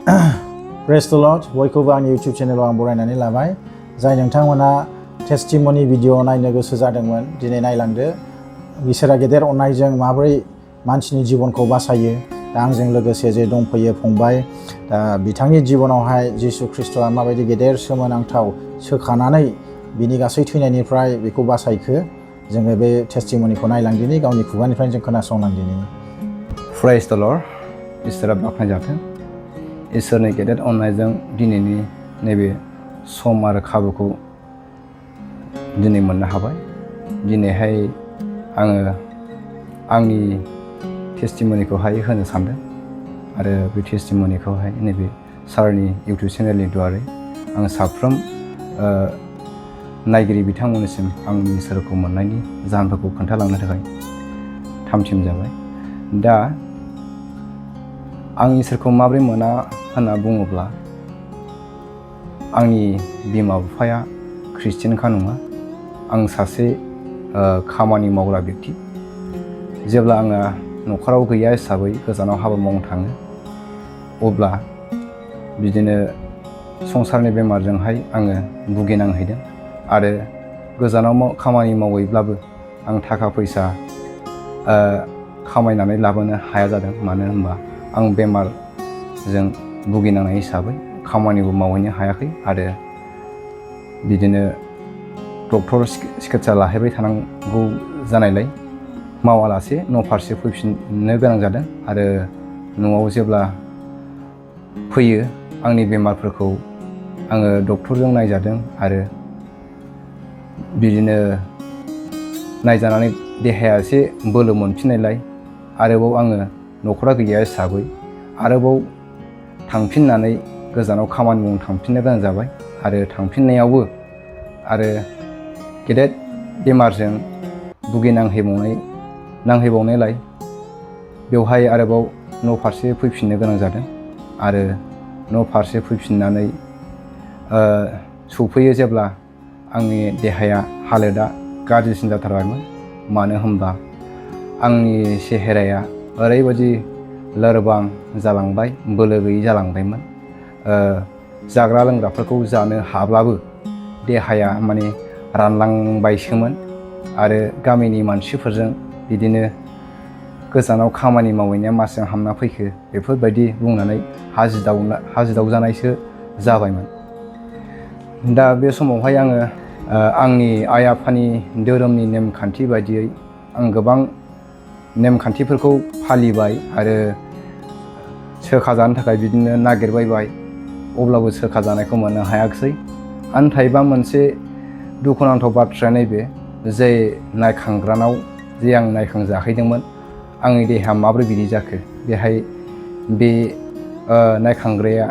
Praise the Lord. बयखौबो आंनि YouTube चेनेलाव आं बरायनानै लाबाय। जाय नोंथांमोना टेस्टिमनि भिडिअ नायनो गोसो जादोंमोन, दिनै नायलांदो। इसोरा गेदेर अननायजों माबोरै मानसिनि जिबनखौ बासायो। दा आंजों लोगोसे जे दंफैयो फंबाय, दा बिथांनि जिबनावहाय जिसु ख्रिस्ट'आ माबायदि गेदेर सोमोनांथाव सोखानानै बिनि गासै थैनायनिफ्राय बेखौ बासायखो, जोङो बे टेस्टिमनिखौ नायलांदिनि, गावनि खुगानिफ्राय जों खोनासंलांदिनि। Praise the Lord. इसोरा बाख्नायजाथों। इसोरनि गेदेर अननायजों दिनैनि नैबे सम आरो खाबुखौ दिनै मोननो हाबाय। दिनैहाय आङो आंनि टेस्टिमनिखौहाय होनो सानदों आरो बे टेस्टिमनिखौहाय नैबे सारनि इउटिउब चेनेलनि दुआरै आं साफ्रोम नायगिरि बिथांमोननिसिम आंनि इसोरखौ मोननायनि जाहोनफोरखौ खोन्थालांनो थाखाय थामथिम जाबाय। दा आं इसोरखौ माबोरै मोना होनना बुङोब्ला, आंनि बिमा बिफाया ख्रिस्टियानखा नङा। आं सासे खामानि मावग्रा व्यक्ति। जेब्ला आङो न'खराव गैया हिसाबै गोजानाव हाबा मावनो थाङो, अब्ला बिदिनो संसारनि बेमारजोंहाय आङो भुगिनांहैदों आरो गोजानाव खामानि मावैब्लाबो आं थाखा फैसा खामायनानै लाबोनो हाया जादों। मानो होनबा आं बेमारजों भुगिनांनाय हिसाबै खामानिबो मावहैनो हायाखै आरो बिदिनो डक्टर सिकित्सा लाहैबाय थानांगौ जानायलाय मावालासे न' फारसे फैफिननो गोनां जादों। आरो न'आव जेब्ला फैयो, आंनि बेमारफोरखौ आङो डक्टरजों नायजादों आरो बिदिनो नायजानानै देहाया एसे बोलो मोनफिननायलाय आरोबाव आङो न'खरा गैया हिसाबै आरोबाव थांफिननानै गोजानाव खामानि मावनो थांफिननो गोनां जाबाय। आरो थांफिननायावबो आरो गेदेर बेमारजों नांहैबावनायलाय बेवहाय आरोबाव न' फारसे फैफिननो गोनां जादों। आरो न' फारसे फैफिननानै सफैयो जेब्ला आंनि देहाया हालोदा गाज्रिसिन जाथारबायमोन। मानो होनबा आंनि सेहेराया ओरैबायदि लोरबां जालांबाय, बोलो गैयै जालांबायमोन। जाग्रा लोंग्राफोरखौ जानो हाब्लाबो देहाया माने रानलांबायसोमोन। आरो गामिनि मानसिफोरजों बिदिनो गोजानाव खामानि मावहैनाया मासिजों हामना फैखो बेफोरबायदि बुंनानै हाजिदावजानायसो जाबायमोन। दा बे समावहाय आङो आंनि आइ आफानि धोरोमनि नेमखान्थि बायदियै आं गोबां नेमखान्थिफोरखौ फालिबाय आरो सोखाजानो थाखाय बिदिनो नागिरबायबाय, अब्लाबो सोखाजानायखौ मोननो हायाखिसै। आन्थायबा मोनसे दुखुनांथाव बाथ्राया नैबे, जे नायखांग्रानाव जे आं नायखांजाहैदोंमोन, आंनि देहाया माबोरै बिदि जाखो। बेहाय बे नायखांग्राया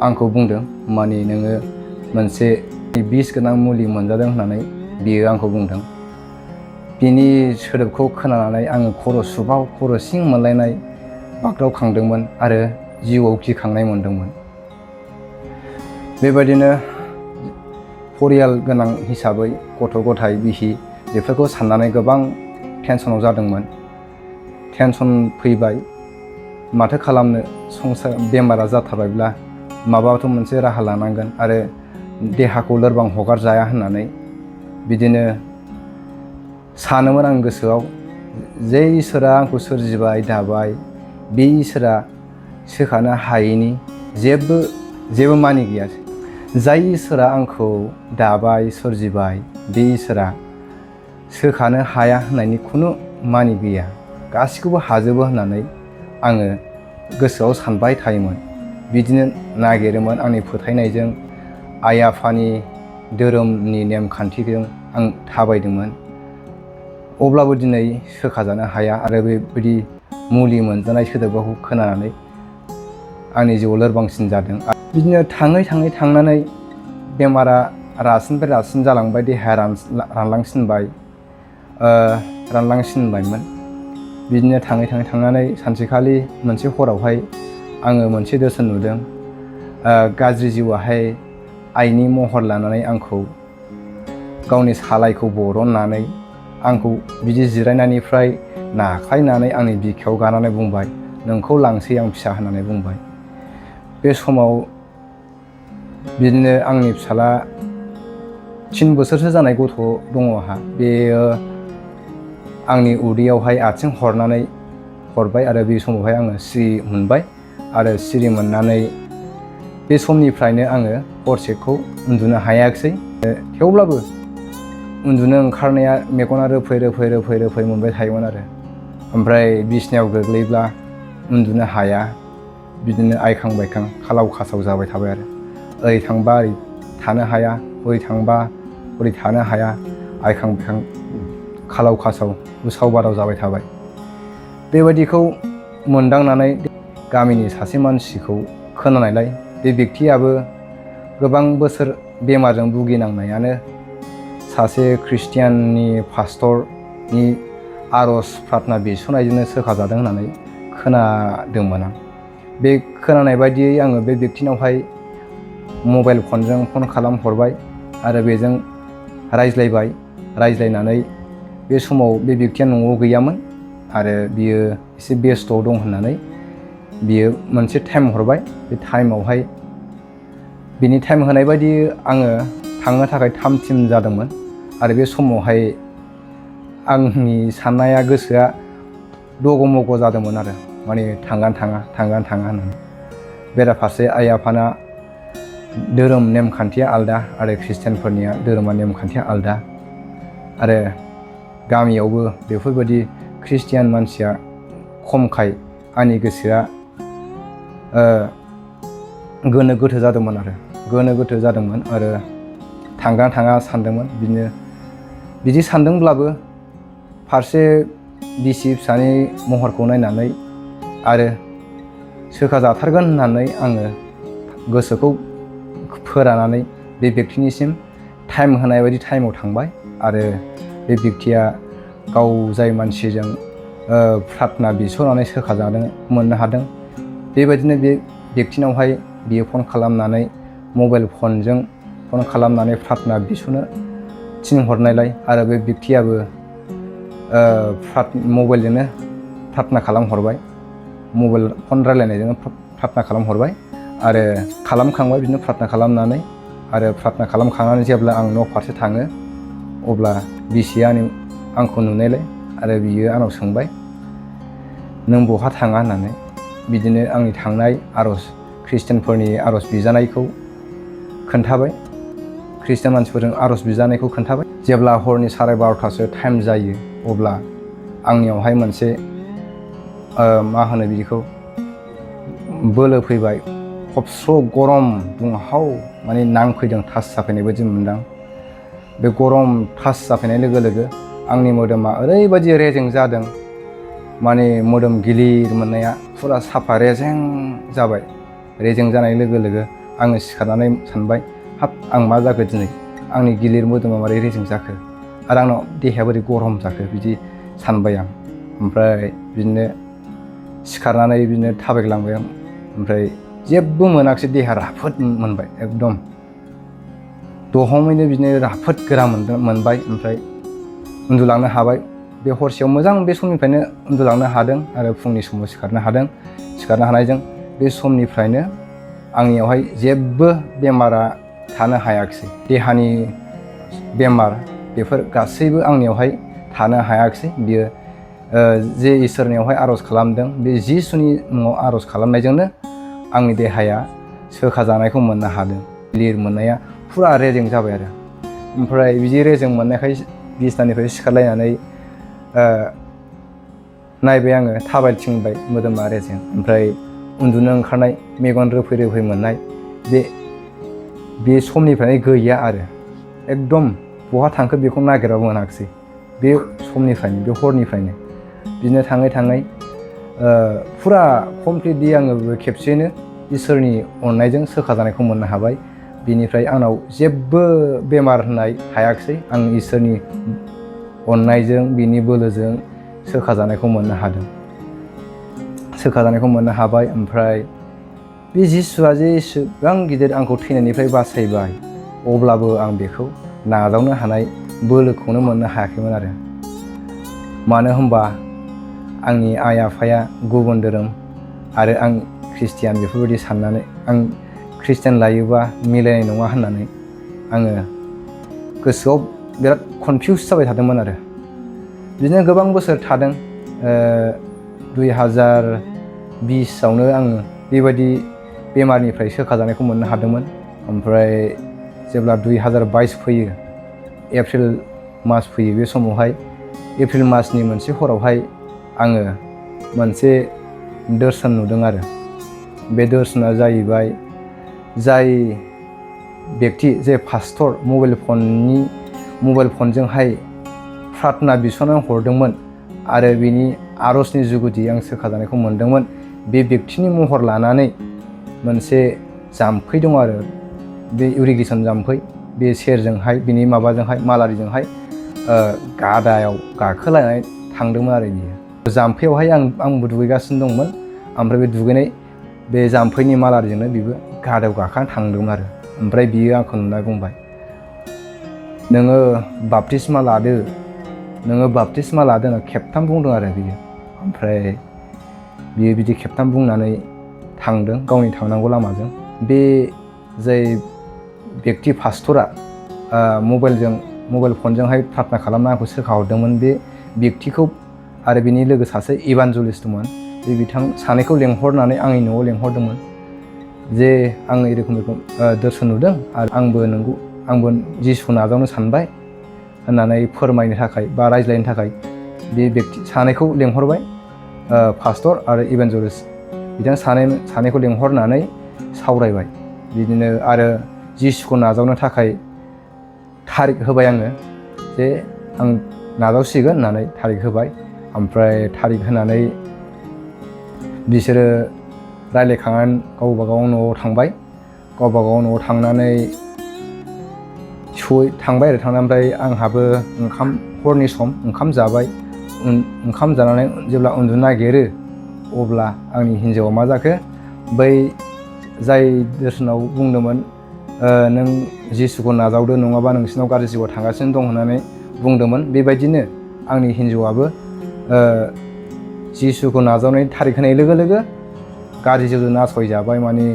आंखौ बुंदों, माने नोङो मोनसे बिस गोनां मुलि मोनजादों होननानै बियो आंखौ बुंदों। बिनि सोदोबखौ खोनानानै आङो खर' सिं मोनलायनाय बाग्दावखांदोंमोन आरो जिउआव गिखांनाय मोनदोंमोन। बेबायदिनो परियाल गोनां हिसाबै गथ' गथाय बिहि बेफोरखौ साननानै गोबां टेनसनाव जादोंमोन। टेनसन फैबाय, माथो खालामनो, संसार बेमारा जाथारबायब्ला माबाथ' मोनसे राहा लानांगोन आरो देहाखौ लोरबां हगारजाया होननानै बिदिनो सानोमोन आं गोसोआव। जे इसोरा आंखौ सोरजिबाय दाबाय, बे इसोरा सोखानो हायैनि जेबो मानि गैया। जाय इसोरा आंखौ दाबाय सोरजिबाय, बे इसोरा सोखानो हाया होननायनि खुनु मानि गैया। गासिखौबो हाजोबो होननानै आङो गोसोआव सानबाय थायोमोन। बिदिनो नागिरोमोन आंनि फोथायनायजों, आइ आफानि धोरोमनि नेमखान्थिजों आं थाबायदोंमोन। अब्लाबो दिनै सोखाजानो हाया आरो बेबायदि मुलि मोनजानाय सोदोबखौ खोनानानै आंनि जिउआव लोरबांसिन जादों। बिदिनो थांनानै बेमारा रासिननिफ्राय रासिन जालांबाय, देहाया रानलांसिनबायमोन। बिदिनो थांनानै सानसेखालि मोनसे हरावहाय आङो मोनसे दर्शन नुदों। गाज्रि जिउआहाय आइनि महर लानानै आंखौ गावनि सालायखौ बरननानै आंखौ बिदि जिरायनायनिफ्राय नाख्लायनानै आंनि बिखायाव गानानै बुंबाय, नोंखौ लांसै आं फिसा होननानै बुंबाय। बे समाव बिदिनो आंनि फिसाला 3 बोसोरसो जानाय गथ' दङ आंहा। बेयो आंनि उदैयावहाय आथिं हरबाय आरो बे समावहाय आङो सिरि मोनबाय आरो सिरि मोननानै बे समनिफ्रायनो आङो हरसेखौ उन्दुनो हायाखिसै। थेवब्लाबो उन्दुनो ओंखारनाया मेगना रोफै मोनबाय थायोमोन आरो। ओमफ्राय बिसिनायाव गोग्लैब्ला उन्दुनो हाया, बिदिनो आइखां बायखां खालाव खासाव जाबाय थाबाय आरो। ओरै थांबा ओरै थानो हाया, ओरै थांबा ओरै थानो हाया, आइखां बायखां खालाव खासाव उसाव बादाव जाबाय थाबाय। बेबायदिखौ मोनदांनानै गामिनि सासे मानसिखौ खोनानायलाय, बे बेक्तियाबो गोबां बोसोर बेमारजों भुगिनांनायानो सासे ख्रिस्टियाननि पास्टरनि आर'ज प्रार्थना बिस'नायजोंनो सोखाजादों होननानै खोनादोंमोन आं। बे खोनानाय बायदियै आङो बे बेक्तिनावहाय मबाइल फनजों फन खालामहरबाय आरो बेजों रायज्लायनानै बे समाव बे बेक्तिया न'आव गैयामोन आरो बियो एसे बेस्थ'आव दं होननानै बियो मोनसे टाइम हरबाय। बे टाइमावहाय बिनि टाइम होनाय बायदि आङो थांनो थाखाय थाम थिम जादोंमोन आरो बे समावहाय आंनि साननाया गोसोआ दग' जादोंमोन आरो माने थांगोन थाङा होननानै। बेराफारसे आइ आफाना धोरोम नेमखान्थिया आलदा आरो ख्रिस्टियानफोरनिया धोरोमा नेमखान्थिया आलदा आरो गामियावबो बेफोरबायदि ख्रिस्टियान मानसिया खमखाय आंनि गोसोआ गोनो गोथो जादोंमोन आरो थांगोन थाङा सानदोंमोन। बिदि सानदोंब्लाबो फारसे बिसि फिसानि महरखौ नायनानै आरो सोखाजाथारगोन होननानै आङो गोसोखौ फोरानानै बे बेक्तिनिसिम टाइम होनाय बायदि टाइमाव थांबाय आरो बे बेक्तिया गाव जाय मानसिजों प्रार्थना बिस'नानै सोखाजादों मोननो हादों, बेबायदिनो बे बेक्तिनावहाय बियो फन खालामनानै मबाइल फनजों फन खालामनानै प्रार्थना बिस'नो थिनहरनायलाय आरो बे बेक्तियाबो मबाइलजोंनो प्रार्थना खालामहरबाय, मबाइल फन रायलायनायजोंनो प्रार्थना खालामहरबाय आरो खालामखांबाय। बिदिनो प्रार्थना खालामनानै आरो प्रार्थना खालामखांनानै जेब्ला आं न' फारसे थाङो अब्ला बिसिया आंखौ नुनायलाय आरो बियो आंनाव सोंबाय, नों बहा थाङा होननानै। बिदिनो आंनि थांनाय ख्रिस्टियानफोरनि आर'ज बिजानायखौ खोन्थाबाय, ख्रिस्टियान मानसिफोरजों आर'ज बिजानायखौ खोन्थाबाय। जेब्ला हरनि 12:30सो टाइम जायो अब्ला आंनियावहाय मोनसे मा होनो बिदिखौ बोलो फैबाय, खबस्र' गरम दुंहाव माने नांफैदों, थास जाफैनाय बायदि मोनदां। बे गरम थास जाफैनाय लोगो लोगो आंनि मोदोमा ओरैबायदि रेजें जादों, माने मोदोम गिलिर मोननाया फुरा साफा रेजें जाबाय। रेजें जानाय लोगो लोगो आङो सिखारनानै सानबाय, हाब आं मा जाखो दिनै, आंनि गिलिर मोदोमा मारै रेजें जाखो आरो आंनाव देहाया बोरै गरम जाखो बिदि सानबाय आं। ओमफ्राय बिदिनो सिखारनानै बिदिनो थाबायग्लांबाय आं। ओमफ्राय जेबो मोनाखिसै, देहा राफोद मोनबाय एकदम दहमैनो बिदिनो राफोद गोरा मोनबाय। ओमफ्राय उन्दुलांनो हाबाय। बे हरसेयाव मोजां बे समनिफ्रायनो उन्दुलांनो हादों आरो फुंनि समाव सिखारनो हानायजों बे समनिफ्रायनो आंनियावहाय जेबो बेमारा थानो हायाखिसै। देहानि बेमार बेफोर गासैबो आंनियावहाय थानो हायाखिसै। बियो जे इसोरनियावहाय आर'ज खालामदों, बे जिसुनि मुङाव आर'ज खालामनायजोंनो आंनि देहाया सोखाजानायखौ मोननो हादों। गिलिर मोननाया फुरा रेजें जाबाय आरो। ओमफ्राय बिदि रेजें मोननायखाय बिसनानिफ्राय सिखारलायनानै नायबाय आङो, थाबायथिंबाय, मोदोमा रेजें। ओमफ्राय उन्दुनो ओंखारनाय, मेगन रोफै मोननाय बे समनिफ्रायनो गैया आरो। एकदम बहा थांखो बेखौ नागिरबाबो मोनाखिसै। बे समनिफ्रायनो, बे हरनिफ्रायनो बिदिनो थाङै फुरा कमप्लिटलि आङो खेबसेयैनो इसोरनि अननायजों सोखाजानायखौ मोननो हाबाय। बिनिफ्राय आंनाव जेबो बेमार होननाय थायाखिसै। आं इसोरनि अननायजों बिनि बोलोजों सोखाजानायखौ मोननो हाबाय। ओमफ्राय बे जिसुआ जे एसेबां गिदिर आंखौ थैनायनिफ्राय बासायबाय, अब्लाबो आं बेखौ नाजावनो हानाय बोलोखौनो मोननो हायाखैमोन आरो। मानो होनबा आंनि आइ आफाया गुबुन धोरोम आरो आं ख्रिस्टियान बेफोरबायदि साननानै आं ख्रिस्टियान लायोबा मिलायनाय नङा होननानै आङो गोसोआव बिराद कनफिउस जाबाय थादोंमोन आरो बिदिनो गोबां बोसोर थादों 2020आवनो आङो बेबायदि बेमारनिफ्राय सोखाजानायखौ मोननो हादोंमोन। ओमफ्राय जेब्ला 2022 फैयो एप्रिल मास फैयो बे समावहाय एप्रिल मासनि मोनसे हरावहाय आङो मोनसे दर्शन नुदों आरो बे दर्शना जाहैबाय जाय व्यक्ति जे पास्टर मबाइल फनजोंहाय प्रार्थना बिस'ना हरदोंमोन आरो बिनि आर'जनि जुगुदि आं सोखाजानायखौ मोनदोंमोन। बे व्यक्तिनि महर लानानै मोनसे जाम्फै दं आरो बे इरिगेसन जाम्फै बे सेरजोंहाय बिनि माबाजोंहाय मालारिजोंहाय गादायाव गाखोलायनानै थांदोंमोन आरो बियो जाम्फैयावहाय आंबो दुगैगासिनो दंमोन। ओमफ्राय बे दुगैनाय बे जाम्फैनि मालारिजोंनो बेबो गादायाव गाखोनानै थांदोंमोन आरो ओमफ्राय बियो आंखौ नुनानै बुंबाय नोङो बाप्तिस्मा लादो होनना खेबथाम बुंदों आरो बियो। ओमफ्राय बियो बिदि खेबथाम बुंनानै थांदों गावनि थांनांगौ लामाजों। बे जाय व्यक्ति पास्टरा मबाइल फनजोंहाय प्रार्थना खालामना आंखौ सोखाहरदोंमोन बे व्यक्तिखौ आरो बिनि लोगो सासे इभान्जेलिस्ट दंमोन बे बिथां सानैखौ लेंहरनानै आंनि न'आव लेंहरदोंमोन जे आं एरखम दर्शन नुदों आरो आंबो जिसुखौ नाजावनो सानबाय होननानै फोरमायनो थाखाय बा रायज्लायनो थाखाय बे व्यक्ति सानैखौ लेंहरबाय पास्टर आरो इभान्जेलिस्ट बिथां सानैखौ लेंहरनानै सावरायबाय बिदिनो आरो जिसुखौ नाजावनो थाखाय थारिख होबाय आङो जे आं नाजावसिगोन होननानै थारिख होबाय। ओमफ्राय थारिख होनानै बिसोरो रायज्लायखांनानै गावबागाव न'आव थांबाय। गावबागाव न'आव थांनानै थांबाय आरो ओमफ्राय आंहाबो हरनि सम ओंखाम जाबाय। ओंखाम जानानै जेब्ला उन्दुनो नागिरो अब्ला आंनि हिन्जावा मा जाखो बै जाय दर्शनाव बुंदोंमोन नों जिसुखौ नाजावदो नङाबा नोंसिनाव गाज्रि जिउआ थांगासिनो दं होननानै बुंदोंमोन। बेबायदिनो आंनि हिन्जावाबो जिसुखौ नाजावनाय थारिख होनाय लोगो लोगो गाज्रि जिउजों नासयजाबाय माने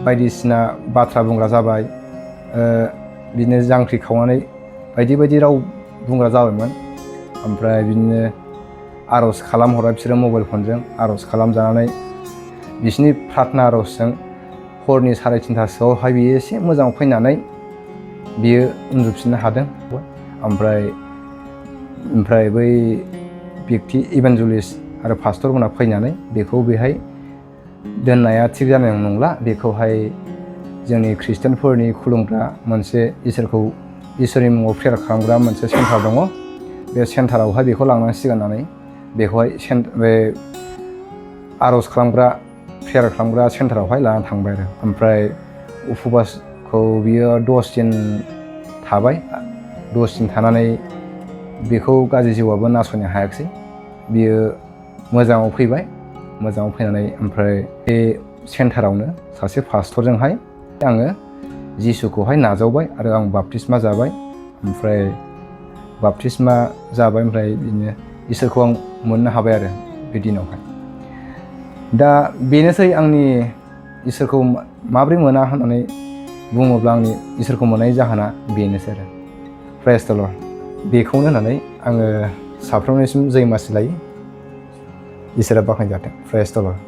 बायदिसिना बाथ्रा बुंग्रा जाबाय बिदिनो जांख्रि खावनानै बायदि राव बुंग्रा जाबायमोन। ओमफ्राय बिदिनो आर'ज खालामहरबाय बिसोरो मबाइल फनजों आर'ज खालामजानानै बिसोरनि प्रार्थना आर'जजों हरनि 3:30सोआवहाय बियो एसे मोजाङाव फैनानै बियो उन्दुफिननो हादों। ओमफ्राय बै व्यक्ति इभान्जेलिस्ट आरो पास्टरमोना फैनानै बेखौ बेहाय दोननाया थिग जानाय नंला बेखौहाय जोंनि ख्रिस्टियानफोरनि खुलुमग्रा मोनसे इसोरनि मुङाव प्रेयार खालामग्रा मोनसे सेन्टार दङ बे सेन्टारावहाय बेखौ लांनांसिगोन होननानै बेखौहाय बे आर'ज खालामग्रा प्रेयार खालामग्रा सेन्टारावहाय लानानै थांबाय आरो ओमफ्राय उपबासखौ बियो 10 दिन थाबाय। 10 दिन थानानै बेखौ गाज्रि जिउआबो नासयनो हायाखिसै बियो मोजाङाव फैबाय। मोजाङाव फैनानै ओमफ्राय बे सेन्टारावनो सासे पास्टरजोंहाय आङो जिसुखौहाय नाजावबाय आरो आं बाप्तिस्मा जाबाय। ओमफ्राय बाप्तिस्मा जाबाय ओमफ्राय बिदिनो इसोरखौ आं मोननो हाबाय आरो बे दिनावहाय। दा बेनोसै आंनि इसोरखौ माब्रै मोना होननानै बुङोब्ला आंनि इसोरखौ मोननाय जाहोना बेनोसै आरो प्रेज द लर्ड बेखौनो होननानै आङो साफ्रोमनिसिम जय मासि लायो। इसोरा बाख्नायजाथों। प्रेज द लर्ड।